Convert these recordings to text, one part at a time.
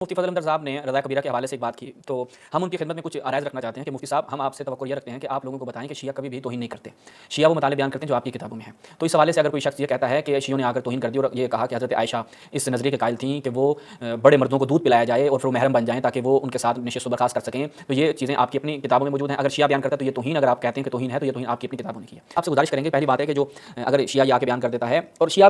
مفتی فضل احمد صاحب نے رضا کبیرہ کے حوالے سے ایک بات کی، تو ہم ان کی خدمت میں کچھ عرائض رکھنا چاہتے ہیں کہ مفتی صاحب ہم آپ سے توقع یہ رکھتے ہیں کہ آپ لوگوں کو بتائیں کہ شیعہ کبھی بھی توہین نہیں کرتے، شیعہ وہ مطالب بیان کرتے ہیں جو آپ کی کتابوں میں ہیں۔ تو اس حوالے سے اگر کوئی شخص یہ کہتا ہے کہ شیعوں نے آ کر توہین کر دی اور یہ کہا کہ حضرت عائشہ اس نظریے کے قائل تھیں کہ وہ بڑے مردوں کو دودھ پلایا جائے اور پھر وہ محرم بن جائیں تاکہ وہ ان کے ساتھ نشست و برخاست کر سکیں، تو یہ چیزیں آپ کی اپنی کتابوں میں موجود ہیں۔ اگر شیعہ بیان کرتا ہے تو یہ توہین، اگر آپ کہتے ہیں کہ توہین ہے تو یہ توہین آپ کی اپنی کتابوں نے کی ہے۔ آپ سے گزارش کریں گے، پہلی بات ہے کہ جو اگر شیعہ یہ آ کے بیان کر دیتا ہے، اور شیعہ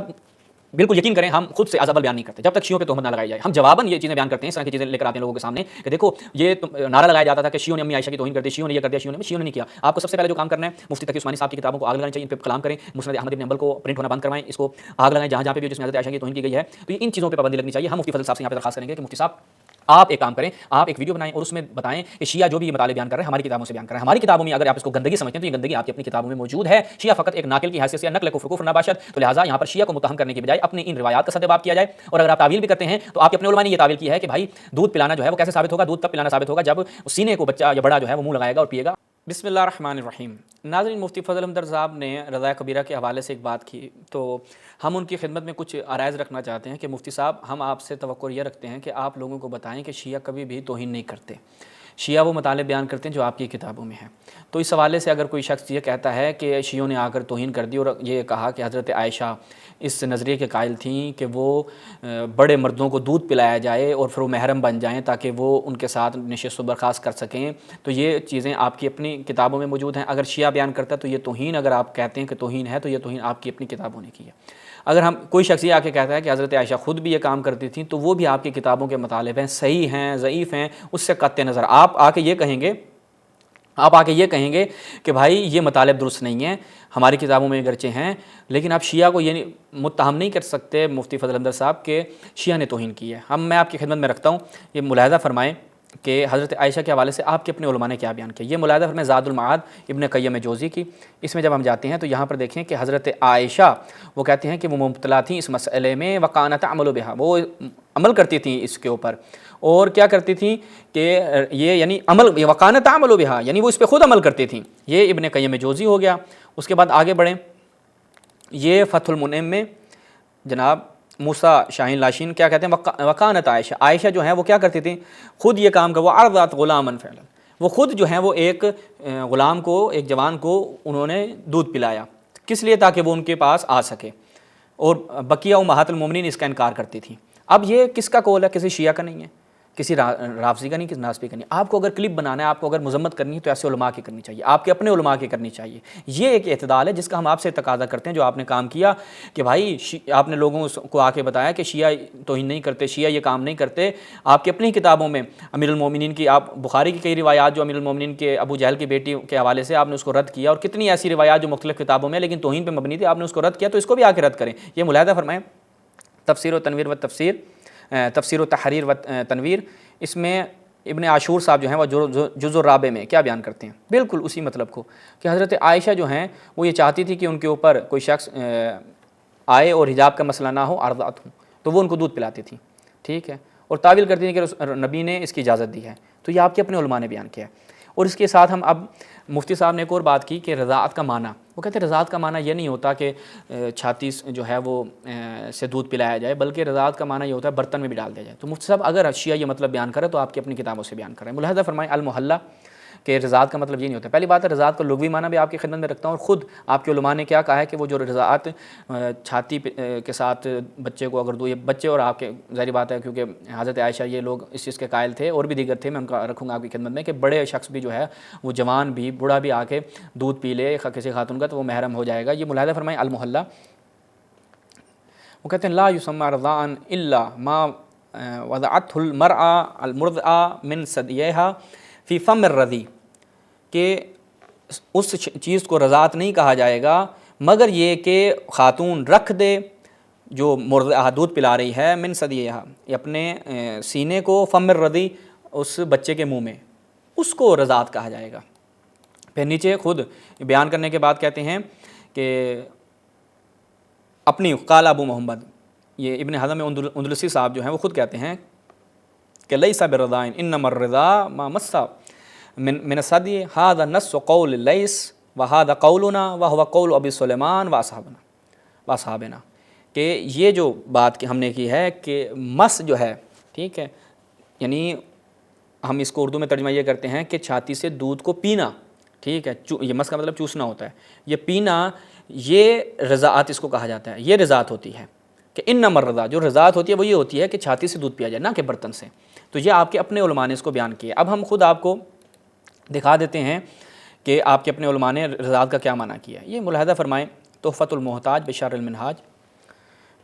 بالکل یقین کریں ہم خود سے ازبل بیان نہیں کرتے جب تک شیعوں پہ تہمت نہ لگائی جائے، ہم جواباً یہ چیزیں بیان کرتے ہیں، اس طرح کی چیزیں لے کر آتے ہیں لوگوں کے سامنے کہ دیکھو یہ نعرہ لگایا جاتا تھا کہ شیعوں نے امی عائشہ کی توہین کر دی، شیعوں نے یہ کر دیا، شیعوں نے نہیں کیا۔ آپ کو سب سے پہلے جو کام کرنا ہے، مفتی تقی عثمانی صاحب کی کتابوں کو آگ لگانی چاہیے، ان پہ کلام کریں، مسند احمد بن حنبل کو پرنٹ ہونا بند کروائیں، اس کو آگ لگائیں جہاں جہاں پہ بھی جس میں حضرت عائشہ کی توہین کی گئی ہے، تو ان چیزوں پہ پابندی لگنی چاہیے۔ ہم مفتی فضل صاحب سے یہاں پہ درخواست کریں گے کہ مفتی صاحب آپ ایک کام کریں، آپ ایک ویڈیو بنائیں اور اس میں بتائیں کہ شیعہ جو بھی یہ مطالب بیان کر رہے ہیں ہماری کتابوں سے بیان کر رہے ہیں۔ ہماری کتابوں میں اگر آپ اس کو گندگی سمجھتے ہیں تو یہ گندگی آپ کی اپنی کتابوں میں موجود ہے۔ شیعہ فقط ایک ناقل کی حیثیت سے نقل کفر کفر نباشد، تو لہٰذا یہاں پر شیعہ کو متہم کرنے کی بجائے اپنی ان روایات کا سدباب کیا جائے، اور اگر آپ تعویل بھی کرتے ہیں تو آپ کے اپنے علماء نے یہ تعویل کی ہے کہ بھائی دودھ پلانا جو ہے وہ کیسے ثابت ہوگا؟ دودھ تب پلانا ثابت ہوگا جب سینے کو بچہ یا بڑا جو ہے وہ منہ لگائے گا اور پیے گا۔ بسم اللہ الرحمن الرحیم۔ ناظرین، مفتی فضل احمد صاحب نے رضا کبیرہ کے حوالے سے ایک بات کی، تو ہم ان کی خدمت میں کچھ عرائض رکھنا چاہتے ہیں کہ مفتی صاحب ہم آپ سے توقع یہ رکھتے ہیں کہ آپ لوگوں کو بتائیں کہ شیعہ کبھی بھی توہین نہیں کرتے، شیعہ وہ مطالب بیان کرتے ہیں جو آپ کی کتابوں میں ہیں۔ تو اس حوالے سے اگر کوئی شخص یہ کہتا ہے کہ شیعوں نے آ کر توہین کر دی اور یہ کہا کہ حضرت عائشہ اس نظریے کے قائل تھیں کہ وہ بڑے مردوں کو دودھ پلایا جائے اور پھر وہ محرم بن جائیں تاکہ وہ ان کے ساتھ نشست و برخاست کر سکیں، تو یہ چیزیں آپ کی اپنی کتابوں میں موجود ہیں۔ اگر شیعہ بیان کرتا ہے تو یہ توہین، اگر آپ کہتے ہیں کہ توہین ہے تو یہ توہین آپ کی اپنی کتابوں نے کی ہے۔ اگر ہم کوئی شخص یہ آ کے کہتا ہے کہ حضرت عائشہ خود بھی یہ کام کرتی تھیں، تو وہ بھی آپ کی کتابوں کے مطالب ہیں، صحیح ہیں، ضعیف ہیں، اس سے قطع نظر آپ آ کے یہ کہیں گے کہ بھائی یہ مطالب درست نہیں ہیں، ہماری کتابوں میں اگرچہ ہیں، لیکن آپ شیعہ کو یہ متہم نہیں کر سکتے مفتی فضل احمد صاحب کہ شیعہ نے توہین کی ہے۔ میں آپ کی خدمت میں رکھتا ہوں، یہ ملاحظہ فرمائیں کہ حضرت عائشہ کے حوالے سے آپ کے اپنے علماء نے کیا بیان کیا۔ یہ ملاحظہ فرمائیں زاد المعاد ابن قیم جوزی کی، اس میں جب ہم جاتے ہیں تو یہاں پر دیکھیں کہ حضرت عائشہ وہ کہتے ہیں کہ وہ مبتلا تھیں اس مسئلے میں، وکانت تعمل بہا، وہ عمل کرتی تھیں اس کے اوپر، اور کیا کرتی تھیں کہ یہ یعنی عمل، وکانت تعمل بہا یعنی وہ اس پہ خود عمل کرتی تھیں۔ یہ ابن قیم جوزی ہو گیا۔ اس کے بعد آگے بڑھیں، یہ فتح المنعم میں جناب موسیٰ شاہین لاشین کیا کہتے ہیں، وکانت عائشہ، عائشہ جو ہیں وہ کیا کرتی تھیں، خود یہ کام کر، وہ عرضت غلاما فعلا، وہ خود جو ہیں وہ ایک غلام کو، ایک جوان کو انہوں نے دودھ پلایا، کس لیے؟ تاکہ وہ ان کے پاس آ سکے، اور بقیہ امہات المومنین اس کا انکار کرتی تھیں۔ اب یہ کس کا قول ہے؟ کسی شیعہ کا نہیں ہے، کسی رافضی کا نہیں، کسی ناسبی کا نہیں۔ آپ کو اگر کلپ بنانا ہے، آپ کو اگر مذمت کرنی ہے تو ایسے علماء کی کرنی چاہیے، آپ کے اپنے علماء کی کرنی چاہیے۔ یہ ایک اعتدال ہے جس کا ہم آپ سے تقاضا کرتے ہیں، جو آپ نے کام کیا کہ بھائی آپ نے لوگوں کو آ کے بتایا کہ شیعہ توہین نہیں کرتے، شیعہ یہ کام نہیں کرتے۔ آپ کی اپنی کتابوں میں امیر المومنین کی، آپ بخاری کی کئی روایات جو امیر المومنین کے ابو جہل کی بیٹی کے حوالے سے آپ نے اس کو رد کیا، اور کتنی ایسی روایات جو مختلف کتابوں میں لیکن توہین پہ مبنی تھی، آپ نے اس کو رد کیا، تو اس کو بھی آ کے رد کریں۔ یہ ملاحظہ فرمائیں تفسیر و تنویر و تفسیر و تحریر و تنویر، اس میں ابن عاشور صاحب جو ہیں وہ جزء الرابع میں کیا بیان کرتے ہیں، بالکل اسی مطلب کو، کہ حضرت عائشہ جو ہیں وہ یہ چاہتی تھی کہ ان کے اوپر کوئی شخص آئے اور حجاب کا مسئلہ نہ ہو، عرضات ہوں، تو وہ ان کو دودھ پلاتی تھیں، ٹھیک ہے، اور تعویل کرتی تھیں کہ نبی نے اس کی اجازت دی ہے۔ تو یہ آپ کے اپنے علماء نے بیان کیا ہے۔ اور اس کے ساتھ ہم اب مفتی صاحب نے ایک اور بات کی کہ رضاعت کا معنی، وہ کہتے ہیں رضاعت کا معنی یہ نہیں ہوتا کہ چھاتی جو ہے وہ سے دودھ پلایا جائے، بلکہ رضاعت کا معنی یہ ہوتا ہے برتن میں بھی ڈال دیا جائے۔ تو مفتی صاحب اگر شیعہ یہ مطلب بیان کرے تو آپ کی اپنی کتابوں سے بیان کریں۔ ملاحظہ فرمائیں المحلہ کہ رضاعت کا مطلب یہ نہیں ہوتا۔ پہلی بات ہے رضاعت کا لغوی معنی بھی آپ کی خدمت میں رکھتا ہوں، اور خود آپ کے علماء نے کیا کہا ہے کہ وہ جو رضاعت چھاتی کے ساتھ بچے کو اگر دو، یہ بچے اور آپ کے ظاہری بات ہے کیونکہ حضرت عائشہ یہ لوگ اس چیز کے قائل تھے، اور بھی دیگر تھے، میں ان کا رکھوں گا آپ کی خدمت میں، کہ بڑے شخص بھی جو ہے وہ جوان بھی، بوڑھا بھی آ کے دودھ پی لے کسی خاتون کا تو وہ محرم ہو جائے گا۔ یہ ملاحظہ فرمائیں المحلہ، وہ کہتے ہیں لا یسمى رضاعا الا ما وضعته المرأة المرضعة من ثديها فی فم الرضیع، کہ اس چیز کو رضاعت نہیں کہا جائے گا مگر یہ کہ خاتون رکھ دے جو مرضعہ دودھ پلا رہی ہے، من ثدیہا اپنے سینے کو، فم الرضیع اس بچے کے منہ میں، اس کو رضاعت کہا جائے گا۔ پھر نیچے خود بیان کرنے کے بعد کہتے ہیں کہ اپنی قال ابو محمد، یہ ابن حزم اندلسی صاحب جو ہیں وہ خود کہتے ہیں کہ لیس بالرضاع انما الرضاع ما مس من الثدی، ھذا نص قول لیس وھذا قولنا وهو قول ابی سلیمان واصحابنا، کہ یہ جو بات ہم نے کی ہے کہ مس جو ہے، ٹھیک ہے، یعنی ہم اس کو اردو میں ترجمہ یہ کرتے ہیں کہ چھاتی سے دودھ کو پینا، ٹھیک ہے، یہ مس کا مطلب چوسنا ہوتا ہے، یہ پینا، یہ رضاعت اس کو کہا جاتا ہے، یہ رضاعت ہوتی ہے کہ انما الرضاع، جو رضاعت ہوتی ہے وہ یہ ہوتی ہے کہ چھاتی سے دودھ پیا جائے، نہ کہ برتن سے۔ تو یہ آپ کے اپنے علماء نے اس کو بیان کیا۔ اب ہم خود آپ کو دکھا دیتے ہیں کہ آپ کے اپنے علماء نے رضاعت کا کیا معنی کیا ہے۔ یہ ملاحظہ فرمائیں تحفۃ المحتاج بشرح المنہاج،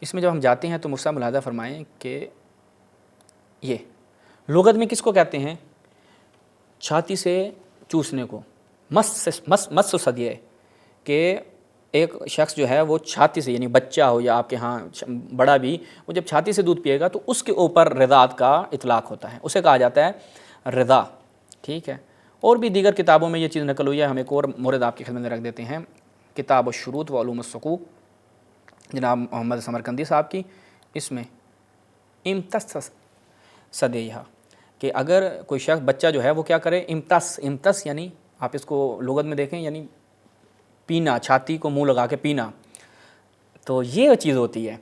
اس میں جب ہم جاتے ہیں تو مجھ سے ملاحظہ فرمائیں کہ یہ لغت میں کس کو کہتے ہیں؟ چھاتی سے چوسنے کو مس صدیہ، کہ ایک شخص جو ہے وہ چھاتی سے، یعنی بچہ ہو یا آپ کے ہاں بڑا بھی، وہ جب چھاتی سے دودھ پیے گا تو اس کے اوپر رضاعت کا اطلاق ہوتا ہے، اسے کہا جاتا ہے رضا، ٹھیک ہے۔ اور بھی دیگر کتابوں میں یہ چیز نقل ہوئی ہے، ہم ایک اور مورد آپ کی خدمت میں رکھ دیتے ہیں، کتاب الشروط و علوم الصکوک جناب محمد سمرقندی صاحب کی، اس میں امتص صدیہ، کہ اگر کوئی شخص بچہ جو ہے وہ کیا کرے، امتص یعنی آپ اس کو لغت میں دیکھیں یعنی پینا، چھاتی کو منہ لگا کے پینا، تو یہ چیز ہوتی ہے۔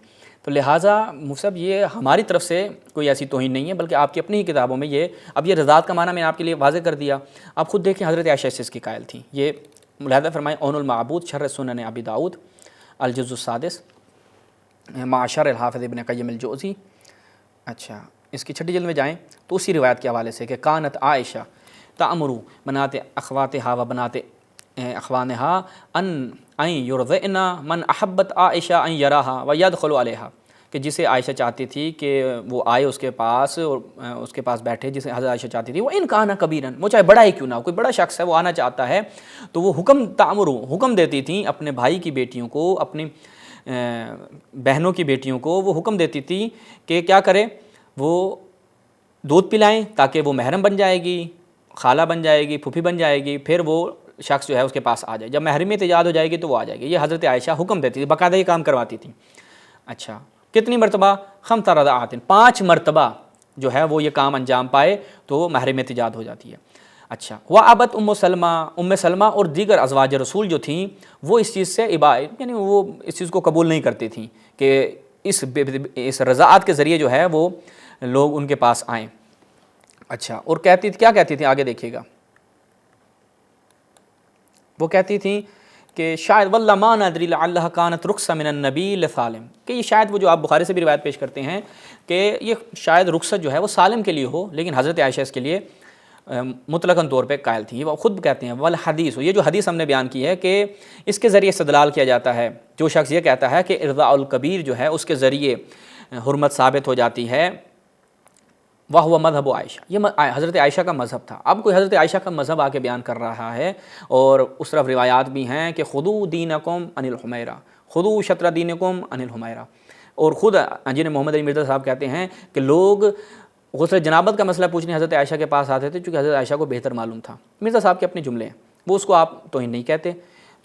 تو لہٰذا مصب یہ ہماری طرف سے کوئی ایسی توہین نہیں ہے، بلکہ آپ کی اپنی ہی کتابوں میں یہ، اب یہ رضاعت کا معنی میں نے آپ کے لیے واضح کر دیا۔ آپ خود دیکھیں حضرت عائشہ اس کی قائل تھیں، یہ ملاحظہ فرمائیں اون المعبود شرح سنن ابی داؤد الجزء السادس مع شرح الحافظ ابن قیم الجوزی۔ اچھا، اس کی 6 جلد میں جائیں تو اسی روایت کے حوالے سے کہ کانت عائشہ تأمر بنات اخواتها و بنات اخوانها ان یرضعن من احبت عائشہ ان یراها و یدخل علیہا، کہ جسے عائشہ چاہتی تھی کہ وہ آئے اس کے پاس اور اس کے پاس بیٹھے، جسے حضرت عائشہ چاہتی تھی، وہ ان کان کبیرن، وہ چاہے بڑا ہی کیوں نہ ہو، کوئی بڑا شخص ہے وہ آنا چاہتا ہے، تو وہ حکم دیتی تھیں اپنے بھائی کی بیٹیوں کو، اپنی بہنوں کی بیٹیوں کو، وہ حکم دیتی تھی کہ کیا کرے، وہ دودھ پلائیں تاکہ وہ محرم بن جائے گی، خالہ بن جائے گی، پھوپھی بن جائے گی، پھر وہ شخص جو ہے اس کے پاس آ جائے، جب محرمیت ایجاد ہو جائے گی تو وہ آ جائے گی۔ یہ حضرت عائشہ حکم دیتی تھی، باقاعدہ یہ کام کرواتی تھیں۔ اچھا، کتنی مرتبہ؟ 5 رضاعات، 5 مرتبہ جو ہے وہ یہ کام انجام پائے تو محرمیت ایجاد ہو جاتی ہے۔ اچھا، وابت ام سلمہ اور دیگر ازواج رسول جو تھیں وہ اس چیز سے یعنی وہ اس چیز کو قبول نہیں کرتی تھیں کہ اس رضاعت کے ذریعے جو ہے وہ لوگ ان کے پاس آئیں۔ اچھا، اور کیا کہتی تھیں آگے دیکھیے گا، وہ کہتی تھیں کہ شاید واللہ ما ندری لعلہ کانت رخصہ من النبی لسالم، کہ یہ شاید وہ جو آپ بخاری سے بھی روایت پیش کرتے ہیں کہ یہ شاید رخصت جو ہے وہ سالم کے لیے ہو، لیکن حضرت عائشہ اس کے لیے مطلقاً طور پہ قائل تھی۔ وہ خود کہتے ہیں والحدیث، یہ جو حدیث ہم نے بیان کی ہے کہ اس کے ذریعے استدلال کیا جاتا ہے، جو شخص یہ کہتا ہے کہ ارضاء الکبیر جو ہے اس کے ذریعے حرمت ثابت ہو جاتی ہے، وہ مذہب عائشہ، یہ حضرت عائشہ کا مذہب تھا۔ اب کوئی حضرت عائشہ کا مذہب آ کے بیان کر رہا ہے، اور اس طرف روایات بھی ہیں کہ خذوا دینکم عن الحمیرہ، خذوا شطر دینکم عن الحمیرہ، اور خود انجین محمد علی مرزا صاحب کہتے ہیں کہ لوگ غسل جنابت کا مسئلہ پوچھنے حضرت عائشہ کے پاس آتے تھے، چونکہ حضرت عائشہ کو بہتر معلوم تھا۔ مرزا صاحب کے اپنے جملے ہیں، وہ اس کو آپ توہین نہیں کہتے،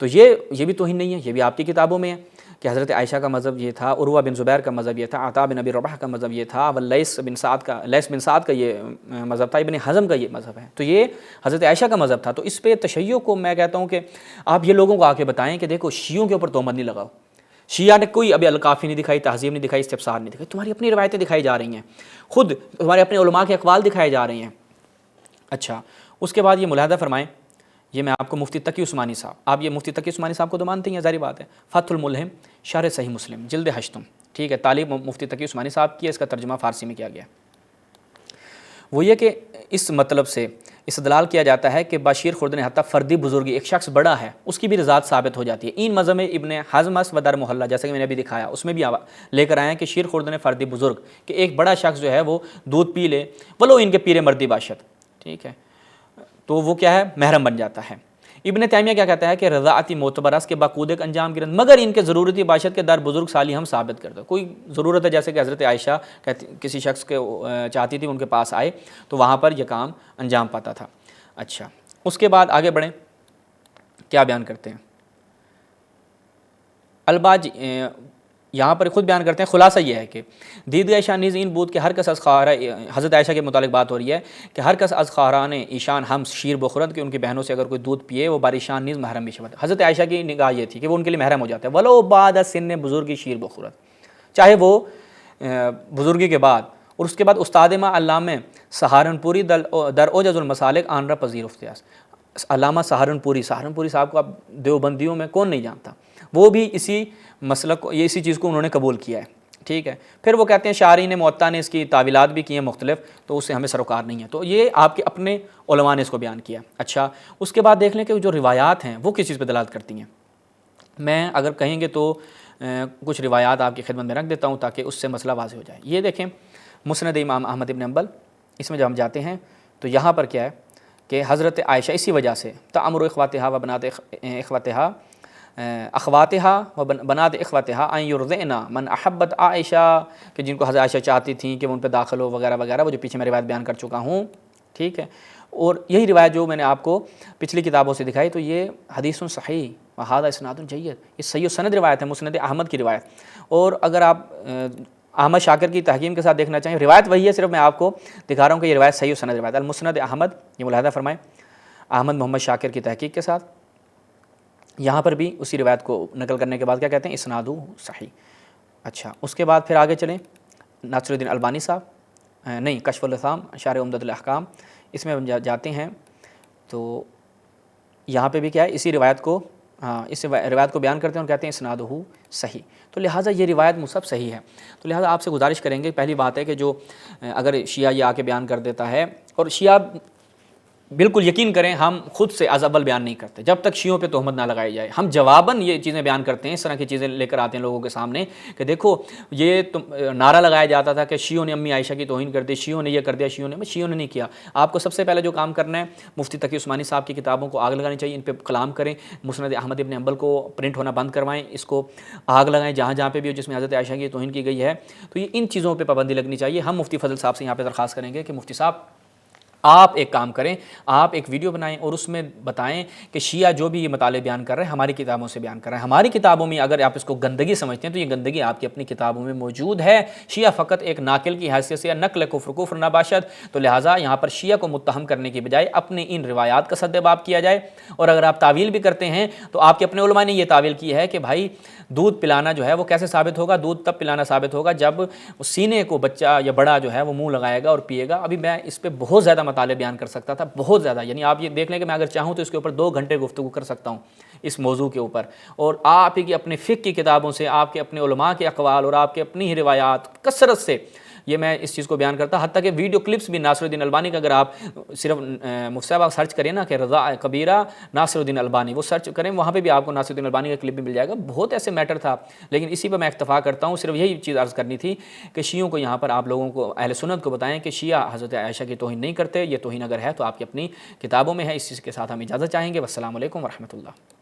تو یہ بھی توہین نہیں ہے، یہ بھی آپ کی کتابوں میں ہے کہ حضرت عائشہ کا مذہب یہ تھا، عروہ بن زبیر کا مذہب یہ تھا، عطا بن ابی رباح کا مذہب یہ تھا، لیث بن سعد کا یہ مذہب تھا، ابن حزم کا یہ مذہب ہے، تو یہ حضرت عائشہ کا مذہب تھا۔ تو اس پہ تشیع کو میں کہتا ہوں کہ آپ یہ لوگوں کو آ کے بتائیں کہ دیکھو شیعوں کے اوپر تہمت نہیں لگاؤ، شیعہ نے کوئی ابھی الکافی نہیں دکھائی، تہذیب نہیں دکھائی، استفسار نہیں دکھائی، تمہاری اپنی روایتیں دکھائی جا رہی ہیں، خود تمہارے اپنے علماء کے اقوال دکھائے جا رہے ہیں۔ اچھا، اس کے بعد یہ ملاحظہ فرمائیں، یہ میں آپ کو مفتی تقی عثمانی صاحب، آپ یہ مفتی تقی عثمانی صاحب کو تو مانتے ہیں، ظاہری بات ہے، فتح الملہم شرح صحیح مسلم جلد 8، ٹھیک ہے، تعلیب مفتی تقی عثمانی صاحب کی ہے، اس کا ترجمہ فارسی میں کیا گیا۔ وہ یہ کہ اس مطلب سے استدلال کیا جاتا ہے کہ بشیر خرد نے حتیٰ فردی بزرگی، ایک شخص بڑا ہے اس کی بھی رضاعت ثابت ہو جاتی ہے۔ این مذہب میں ابن حزم و در محلہ، جیسے کہ میں نے ابھی دکھایا، اس میں بھی لے کر آئے ہیں کہ شیر خرد نے فردی بزرگ، کہ ایک بڑا شخص جو ہے وہ دودھ پی لے ولو ان کے پیر مردی باشد، ٹھیک ہے، تو وہ کیا ہے، محرم بن جاتا ہے۔ ابن تیمیہ کیا کہتا ہے کہ رضاعتی معتبرس کے باقود ایک انجام گرند، مگر ان کے ضرورتی باشد کے در بزرگ سالی ہم ثابت کرتے، کوئی ضرورت ہے، جیسے کہ حضرت عائشہ کسی شخص کے چاہتی تھی ان کے پاس آئے تو وہاں پر یہ کام انجام پاتا تھا۔ اچھا، اس کے بعد آگے بڑھیں، کیا بیان کرتے ہیں الباج، یہاں پر خود بیان کرتے ہیں، خلاصہ یہ ہے کہ دیدگاہ شان نیز این بود کہ ہر کس از خواہرہ، حضرت عائشہ کے متعلق بات ہو رہی ہے کہ ہر کس از خواہران ایشان ہم شیر بخورد، کہ ان کی بہنوں سے اگر کوئی دودھ پیے وہ باریشان نیز محرم بھی شود۔ حضرت عائشہ کی نگاہ یہ تھی کہ وہ ان کے لیے محرم ہو جاتا ہے، ولو بعد سن بزرگی شیر بخورد، چاہے وہ بزرگی کے بعد اور اس کے بعد استاد ما علامہ سہارنپوری در اوجز المسالک آنرا پذیر افتیاس، علامہ سہارنپوری صاحب کو اب دیوبندیوں میں کون نہیں جانتا، وہ بھی اسی مسلک کو، یہ اسی چیز کو انہوں نے قبول کیا ہے، ٹھیک ہے۔ پھر وہ کہتے ہیں شارحین موطا نے اس کی تعویلات بھی کی ہیں مختلف، تو اس سے ہمیں سروکار نہیں ہے، تو یہ آپ کے اپنے علماء نے اس کو بیان کیا۔ اچھا، اس کے بعد دیکھ لیں کہ جو روایات ہیں وہ کس چیز پہ دلالت کرتی ہیں۔ میں اگر کہیں گے تو کچھ روایات آپ کی خدمت میں رکھ دیتا ہوں تاکہ اس سے مسئلہ واضح ہو جائے۔ یہ دیکھیں مسند امام احمد بن حنبل، اس میں جب ہم جاتے ہیں تو یہاں پر کیا ہے کہ حضرت عائشہ اسی وجہ سے تأمر اخواتہا و بنات اخواتہا ان یرضعن من احبت عائشہ، کہ جن کو حضرت عائشہ چاہتی تھیں کہ وہ ان پہ داخل ہو وغیرہ وغیرہ، وہ جو پیچھے میں روایت بیان کر چکا ہوں، ٹھیک ہے۔ اور یہی روایت جو میں نے آپ کو پچھلی کتابوں سے دکھائی، تو یہ حدیث صحیح وہذا اسناد جید، یہ صحیح سند روایت ہے، مسند احمد کی روایت۔ اور اگر آپ احمد شاکر کی تحقیم کے ساتھ دیکھنا چاہیں، روایت وہی ہے، صرف میں آپ کو دکھا رہا ہوں کہ یہ روایت صحیح سند روایت ہے، المسند احمد، یہ ملاحظہ فرمائیں، احمد محمد شاکر کی تحقیق کے ساتھ۔ یہاں پر بھی اسی روایت کو نقل کرنے کے بعد کیا کہتے ہیں، اسنادہ صحیح۔ اچھا، اس کے بعد پھر آگے چلیں، ناصر الدین البانی صاحب، نہیں، کشف الاسام شارح عمدۃ الاحکام، اس میں ہم جاتے ہیں تو یہاں پہ بھی کیا ہے، اسی روایت کو، اس روایت کو بیان کرتے ہیں اور کہتے ہیں اسنادہ صحیح، تو لہٰذا یہ روایت مصحف صحیح ہے۔ تو لہٰذا آپ سے گزارش کریں گے، پہلی بات ہے کہ جو اگر شیعہ یہ آ کے بیان کر دیتا ہے، اور شیعہ بالکل یقین کریں ہم خود سے از اول بیان نہیں کرتے جب تک شیعوں پہ تہمت نہ لگائی جائے، ہم جواباً یہ چیزیں بیان کرتے ہیں، اس طرح کی چیزیں لے کر آتے ہیں لوگوں کے سامنے کہ دیکھو یہ نعرہ لگایا جاتا تھا کہ شیعوں نے امی عائشہ کی توہین کر دی، شیعوں نے یہ کر دیا، شیعوں نے نہیں کیا۔ آپ کو سب سے پہلے جو کام کرنا ہے، مفتی تقی عثمانی صاحب کی کتابوں کو آگ لگانی چاہیے، ان پہ کلام کریں، مسند احمد بن حنبل کو پرنٹ ہونا بند کروائیں، اس کو آگ لگائیں جہاں جہاں پہ بھی ہو جس میں حضرت عائشہ کی توہین کی گئی ہے، تو یہ ان چیزوں پہ پابندی لگنی چاہیے۔ ہم مفتی فضل صاحب سے یہاں پہ درخواست کریں گے کہ مفتی صاحب آپ ایک کام کریں، آپ ایک ویڈیو بنائیں اور اس میں بتائیں کہ شیعہ جو بھی یہ مطالعے بیان کر رہے ہیں ہماری کتابوں سے بیان کر رہے ہیں، ہماری کتابوں میں اگر آپ اس کو گندگی سمجھتے ہیں تو یہ گندگی آپ کی اپنی کتابوں میں موجود ہے، شیعہ فقط ایک ناقل کی حیثیت سے، نقل کفر نہ باشد، تو لہٰذا یہاں پر شیعہ کو متہم کرنے کی بجائے اپنی ان روایات کا سد باب کیا جائے۔ اور اگر آپ تعویل بھی کرتے ہیں تو آپ کے اپنے علماء نے یہ تعویل کی ہے کہ بھائی دودھ پلانا جو ہے وہ کیسے ثابت ہوگا، دودھ تب پلانا ثابت ہوگا جب سینے کو بچہ یا بڑا جو ہے وہ منہ لگائے گا اور پیے گا۔ ابھی میں اس پہ بہت زیادہ مطالعے بیان کر سکتا تھا، بہت زیادہ، یعنی آپ یہ دیکھ لیں کہ میں اگر چاہوں تو اس کے اوپر 2 گھنٹے گفتگو کر سکتا ہوں اس موضوع کے اوپر، اور آپ ہی کی اپنے فقہ کی کتابوں سے، آپ کے اپنے علماء کے اقوال اور آپ کے اپنی ہی روایات کثرت سے یہ میں اس چیز کو بیان کرتا، حتیٰ کہ ویڈیو کلپس بھی ناصر الدین البانی کا اگر آپ صرف مفتی صاحب سرچ کریں نا کہ رضا کبیرہ ناصر الدین البانی، وہ سرچ کریں، وہاں پہ بھی آپ کو ناصر الدین البانی کا کلپ بھی مل جائے گا، بہت ایسے میٹر تھا، لیکن اسی پہ میں اکتفا کرتا ہوں۔ صرف یہی چیز عرض کرنی تھی کہ شیعوں کو یہاں پر آپ لوگوں کو، اہل سنت کو بتائیں کہ شیعہ حضرت عائشہ کی توہین نہیں کرتے، یہ توہین اگر ہے تو آپ کی اپنی کتابوں میں ہے۔ اس چیز کے ساتھ ہم اجازت چاہیں گے، والسلام علیکم ورحمۃ اللہ۔